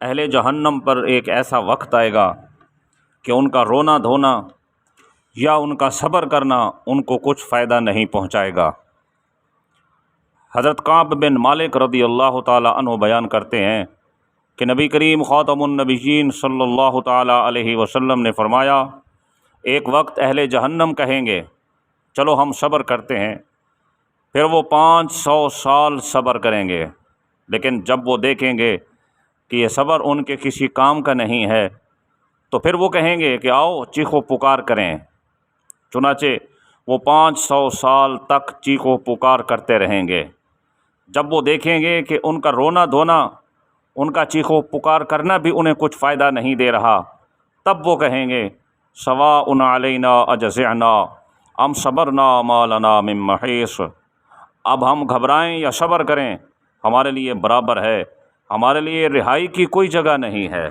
اہل جہنم پر ایک ایسا وقت آئے گا کہ ان کا رونا دھونا یا ان کا صبر کرنا ان کو کچھ فائدہ نہیں پہنچائے گا۔ حضرت کعب بن مالک رضی اللہ تعالی عنہ بیان کرتے ہیں کہ نبی کریم خاتم النبیین صلی اللہ تعالی علیہ وسلم نے فرمایا، ایک وقت اہل جہنم کہیں گے چلو ہم صبر کرتے ہیں، پھر وہ 500 سال صبر کریں گے، لیکن جب وہ دیکھیں گے کہ یہ صبر ان کے کسی کام کا نہیں ہے تو پھر وہ کہیں گے کہ آؤ چیخ و پکار کریں۔ چنانچہ وہ 500 سال تک چیخ و پکار کرتے رہیں گے۔ جب وہ دیکھیں گے کہ ان کا رونا دھونا، ان کا چیخ و پکار کرنا بھی انہیں کچھ فائدہ نہیں دے رہا، تب وہ کہیں گے سواء علینا اجزعنا ام صبرنا ما لنا من محیص، اب ہم گھبرائیں یا صبر کریں ہمارے لیے برابر ہے، ہمارے لیے رہائی کی کوئی جگہ نہیں ہے۔